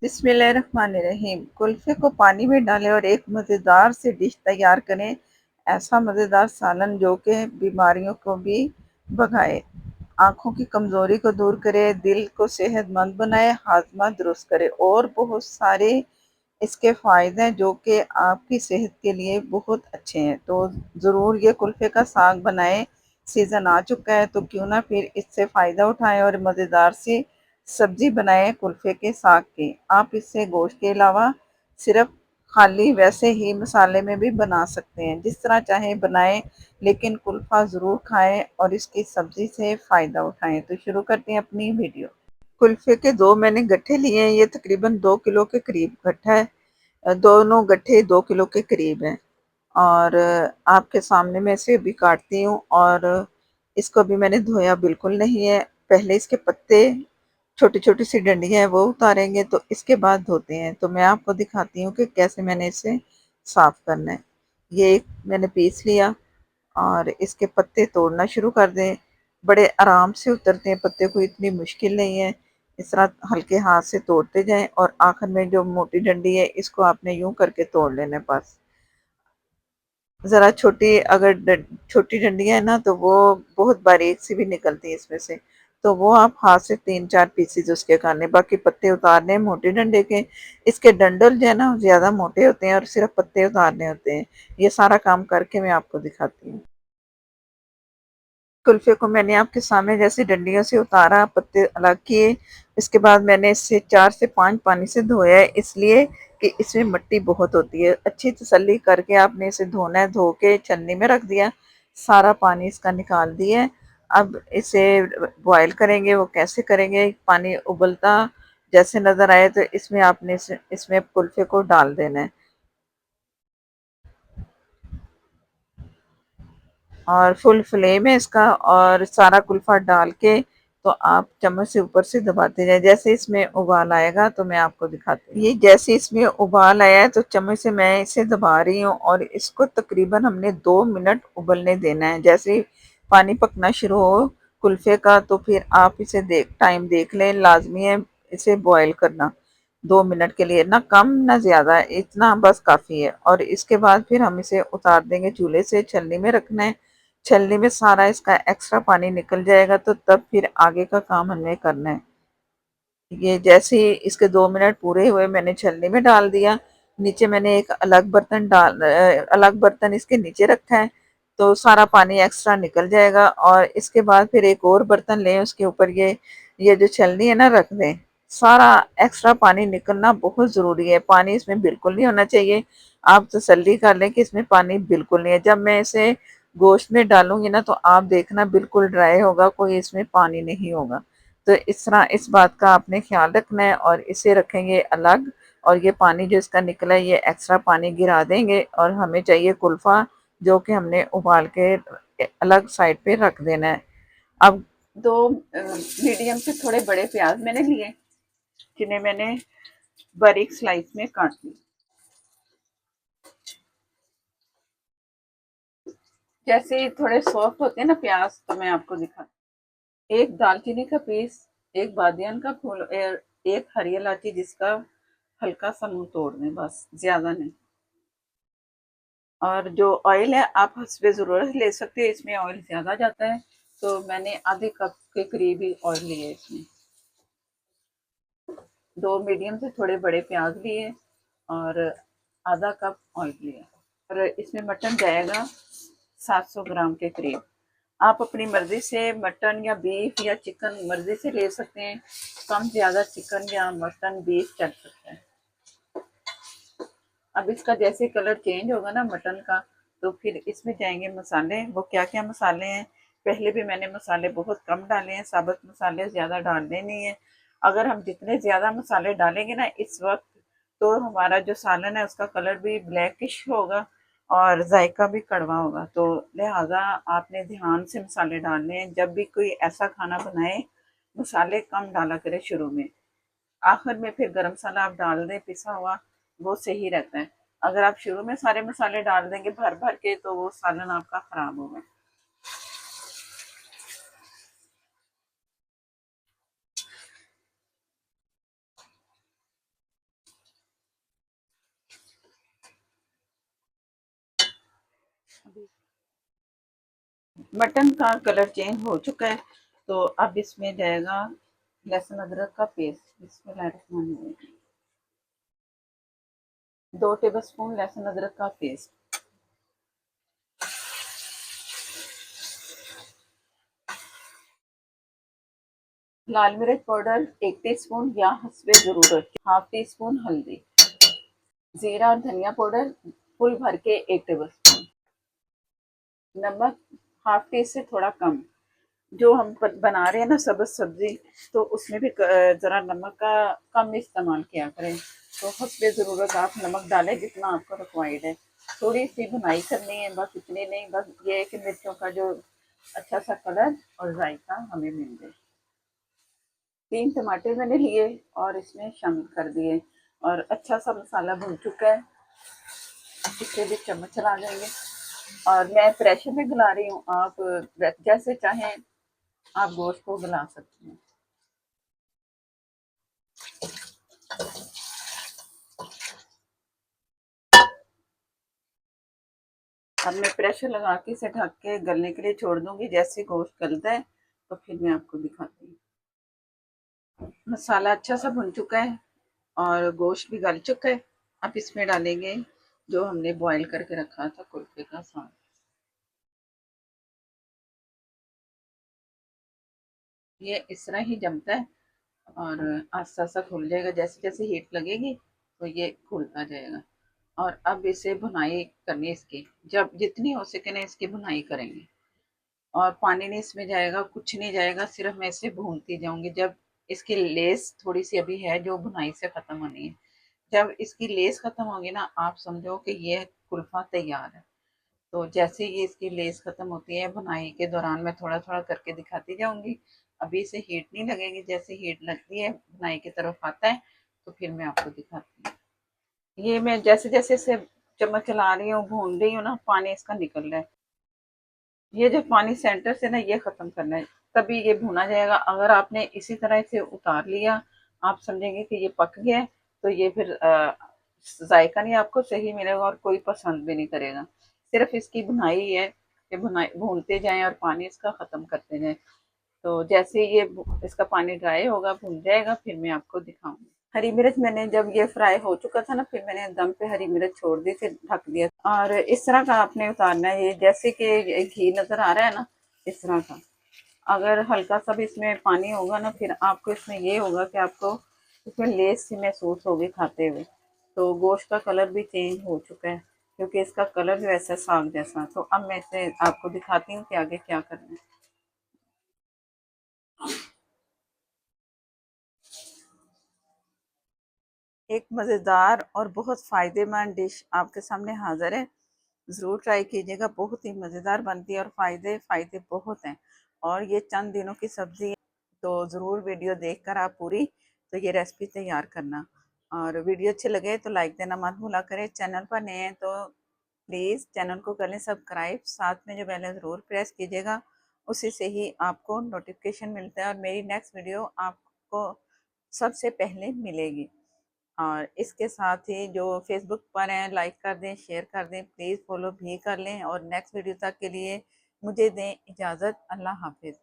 बिस्मिल्लाहिर्रहमानिर्रहीम। कुल्फ़े को पानी में डालें और एक मज़ेदार सी डिश तैयार करें। ऐसा मज़ेदार सालन जो कि बीमारियों को भी भगाए, आँखों की कमज़ोरी को दूर करे, दिल को सेहतमंद बनाए, हाज़मा दुरुस्त करे और बहुत सारे इसके फ़ायदे हैं जो कि आपकी सेहत के लिए बहुत अच्छे हैं। तो ज़रूर ये कुल्फ़े का साग बनाएँ। सीज़न आ चुका है तो क्यों ना फिर इससे फ़ायदा उठाएँ और मज़ेदार सी सब्ज़ी बनाएँ कुल्फ़े के साग की। आप इससे गोश्त के अलावा सिर्फ़ खाली वैसे ही मसाले में भी बना सकते हैं। जिस तरह चाहें बनाएँ, लेकिन कुल्फ़ा ज़रूर खाएँ और इसकी सब्ज़ी से फ़ायदा उठाएँ। तो शुरू करते हैं अपनी वीडियो। कुल्फ़े के 2 मैंने गट्ठे लिए हैं। ये तकरीबन 2 किलो के करीब गट्ठा है। दोनों गट्ठे 2 किलो के करीब हैं और आपके सामने मैं इसे अभी काटती हूँ और इसको अभी मैंने धोया बिल्कुल नहीं है। पहले इसके पत्ते, छोटी-छोटी सी डंडियाँ हैं वो उतारेंगे तो इसके बाद धोते हैं। तो मैं आपको दिखाती हूँ कि कैसे मैंने इसे साफ़ करना है। ये एक मैंने पीस लिया और इसके पत्ते तोड़ना शुरू कर दें। बड़े आराम से उतरते हैं पत्ते, कोई इतनी मुश्किल नहीं है। इस तरह हल्के हाथ से तोड़ते जाएँ और आखिर में जो मोटी डंडी है इसको आपने यूँ करके तोड़ लेना है बस। ज़रा छोटी अगर छोटी डंडियाँ हैं ना तो वो बहुत बारीक सी भी निकलती है इसमें से, तो वो आप हाथ से 3-4 पीसेज उसके करने, बाकी पत्ते उतारने हैं मोटे डंडे के। इसके डंडल जो है ना ज़्यादा मोटे होते हैं और सिर्फ पत्ते उतारने होते हैं। ये सारा काम करके मैं आपको दिखाती हूँ। कुल्फ़े को मैंने आपके सामने जैसे डंडियों से उतारा, पत्ते अलग किए, इसके बाद मैंने इसे 4 से 5 पानी से धोया है, इसलिए कि इसमें मिट्टी बहुत होती है। अच्छी तसल्ली करके आपने इसे धोना है, धो के छन्नी में रख दिया, सारा पानी इसका निकाल दिया है। अब इसे बॉयल करेंगे। वो कैसे करेंगे? पानी उबलता जैसे नज़र आए तो इसमें आपने इसमें कुल्फ़े को डाल देना है और फुल फ्लेम है इसका और सारा कुल्फ़ा डाल के तो आप चम्मच से ऊपर से दबाते जाएँ। जैसे इसमें उबाल आएगा तो मैं आपको दिखाती हूँ। ये जैसे इसमें उबाल आया है तो चम्मच से मैं इसे दबा रही हूँ और इसको तकरीबन हमने 2 मिनट उबलने देना है। जैसे ही पानी पकना शुरू हो कुल्फ़े का तो फिर आप इसे टाइम देख लें, लाज़मी है इसे बॉयल करना 2 मिनट के लिए, ना कम ना ज़्यादा, इतना बस काफ़ी है। और इसके बाद फिर हम इसे उतार देंगे चूल्हे से, छलनी में रखना है। छलनी में सारा इसका एक्स्ट्रा पानी निकल जाएगा तो तब फिर आगे का काम हमें करना है। ये जैसे ही इसके 2 मिनट पूरे हुए मैंने छलनी में डाल दिया। नीचे मैंने एक अलग बर्तन इसके नीचे रखा है तो सारा पानी एक्स्ट्रा निकल जाएगा और इसके बाद फिर एक और बर्तन लें, उसके ऊपर ये जो छलनी है ना रख दें। सारा एक्स्ट्रा पानी निकलना बहुत ज़रूरी है। पानी इसमें बिल्कुल नहीं होना चाहिए। आप तसल्ली कर लें कि इसमें पानी बिल्कुल नहीं है। जब मैं इसे गोश्त में डालूंगी ना तो आप देखना बिल्कुल ड्राई होगा, कोई इसमें पानी नहीं होगा। तो इस तरह इस बात का आपने ख्याल रखना है और इसे रखेंगे अलग। और ये पानी जो इसका निकला है ये एक्स्ट्रा पानी गिरा देंगे और हमें चाहिए कुल्फ़ा जो कि हमने उबाल के अलग साइड पे रख देना है। अब 2 मीडियम से थोड़े बड़े प्याज मैंने लिए, जिन्हें मैंने बारीक स्लाइस में काट ली। जैसे ही थोड़े सॉफ्ट होते हैं ना प्याज तो मैं आपको दिखाती हूँ। एक दालचीनी का पीस, एक बादियान का फूल, एक हरी इलायची जिसका हल्का सा मुंह तोड़ दें, बस ज्यादा नहीं। और जो ऑयल है आप हस्बे ज़रूरत ले सकते हैं, इसमें ऑयल ज़्यादा जाता है तो मैंने आधे कप के करीब ही ऑयल लिए इसमें। 2 मीडियम से थोड़े बड़े प्याज लिए और आधा कप ऑयल लिया। और इसमें मटन जाएगा 700 ग्राम के करीब। आप अपनी मर्जी से मटन या बीफ या चिकन मर्जी से ले सकते हैं, कम ज़्यादा चिकन या मटन बीफ चल सकता है। अब इसका जैसे कलर चेंज होगा ना मटन का तो फिर इसमें जाएंगे मसाले। वो क्या क्या मसाले हैं, पहले भी मैंने मसाले बहुत कम डाले हैं, साबुत मसाले ज़्यादा डालने नहीं है। अगर हम जितने ज़्यादा मसाले डालेंगे ना इस वक्त तो हमारा जो सालन है उसका कलर भी ब्लैकिश होगा और जायका भी कड़वा होगा। तो लिहाजा आपने ध्यान से मसाले डालने हैं। जब भी कोई ऐसा खाना बनाए मसाले कम डाला करें शुरू में, आखिर में फिर गरम मसाला आप डाल दें पिसा हुआ, वो सही रहता है। अगर आप शुरू में सारे मसाले डाल देंगे भर भर के तो वो सालन आपका खराब होगा। मटन का कलर चेंज हो चुका है, तो अब इसमें जाएगा लहसुन अदरक का पेस्ट। इसमें 2 टेबल स्पून लहसुन अदरक का पेस्ट। लाल मिर्च पाउडर 1 टीस्पून या हस्बे ज़रूरत, 1/2 टीस्पून हल्दी, जीरा और धनिया पाउडर फुल भर के 1 टेबल स्पून, नमक 1/2 टी से थोड़ा कम। जो हम बना रहे हैं ना सब्ज सब्जी, तो उसमें भी ज़रा नमक का कम इस्तेमाल किया करें। तो हस्बे ज़रूरत आप नमक डालें जितना आपको रिक्वायर्ड है। थोड़ी सी भुनाई करनी है, बस इतनी नहीं, बस ये है कि मिर्चों का जो अच्छा सा कलर और जायका हमें मिल जाए। 3 टमाटर मैंने लिए और इसमें शामिल कर दिए, और अच्छा सा मसाला भुन चुका है। इससे भी चम्मच चला जाएंगे, और मैं प्रेशर में गला रही हूँ। आप जैसे चाहें आप गोश्त को गला सकते हैं। अब मैं प्रेशर लगा के इसे ढक के गलने के लिए छोड़ दूंगी। जैसे गोश्त गलता है तो फिर मैं आपको दिखाती हूँ। मसाला अच्छा सा भुन चुका है और गोश्त भी गल चुका है। अब इसमें डालेंगे जो हमने बॉईल करके रखा था कुल्फे का साग। ये इस तरह ही जमता है और आस्ता आस्ता खुल जाएगा। जैसे जैसे हीट लगेगी तो ये खुलता जाएगा। और अब इसे भुनाई करनी है इसकी, जब जितनी हो सके ना इसकी भुनाई करेंगे। और पानी नहीं इसमें जाएगा, कुछ नहीं जाएगा, सिर्फ मैं इसे भूनती जाऊंगी। जब इसकी लेस थोड़ी सी अभी है जो भुनाई से खत्म होनी है, जब इसकी लेस खत्म होगी ना, आप समझो कि ये कुल्फा तैयार है। तो जैसे ही इसकी लेस खत्म होती है, बुनाई के दौरान मैं थोड़ा थोड़ा करके दिखाती जाऊंगी। अभी इसे हीट नहीं लगेगी, जैसे हीट लगती है बुनाई की तरफ आता है तो फिर मैं आपको दिखाती हूँ। ये मैं जैसे जैसे इसे चम्मच चला रही हूँ, भून रही हूँ ना, पानी इसका निकल रहा है। ये जो पानी सेंटर से ना ये खत्म करना है, तभी ये भुना जाएगा। अगर आपने इसी तरह से उतार लिया, आप समझेंगे कि ये पक गया है, तो ये फिर जायका नहीं आपको सही मिलेगा और कोई पसंद भी नहीं करेगा। सिर्फ इसकी भुनाई है कि भुनाई भूनते जाएं और पानी इसका खत्म करते जाएं। तो जैसे ये इसका पानी ड्राई होगा, भुन जाएगा, फिर मैं आपको दिखाऊंगी। हरी मिर्च मैंने जब ये फ्राई हो चुका था ना, फिर मैंने दम पे हरी मिर्च छोड़ दी, फिर ढक दिया। और इस तरह का आपने उतारना है, ये जैसे कि घी नजर आ रहा है ना, इस तरह का। अगर हल्का सा भी इसमें पानी होगा ना, फिर आपको इसमें ये होगा कि आपको इसमें लेस सी महसूस होगी खाते हुए। तो गोश्त का कलर भी चेंज हो चुका है, क्योंकि इसका कलर जो ऐसा साग जैसा। तो अब मैं इसे आपको दिखाती हूँ कि आगे क्या करना है। एक मज़ेदार और बहुत फ़ायदेमंद डिश आपके सामने हाज़िर है। ज़रूर ट्राई कीजिएगा, बहुत ही मज़ेदार बनती है और फ़ायदे फ़ायदे बहुत हैं। और ये चंद दिनों की सब्ज़ी है, तो ज़रूर वीडियो देखकर आप पूरी तो ये रेसिपी तैयार करना। और वीडियो अच्छे लगे तो लाइक देना मत भूला करें। चैनल पर नए हैं तो प्लीज़ चैनल को कर लें सब्सक्राइब, साथ में जो बेल है ज़रूर प्रेस कीजिएगा। उसी से ही आपको नोटिफिकेशन मिलता है और मेरी नेक्स्ट वीडियो आपको सबसे पहले मिलेगी। और इसके साथ ही जो फेसबुक पर हैं, लाइक कर दें, शेयर कर दें, प्लीज़ फॉलो भी कर लें। और नेक्स्ट वीडियो तक के लिए मुझे दें इजाज़त। अल्लाह हाफिज़।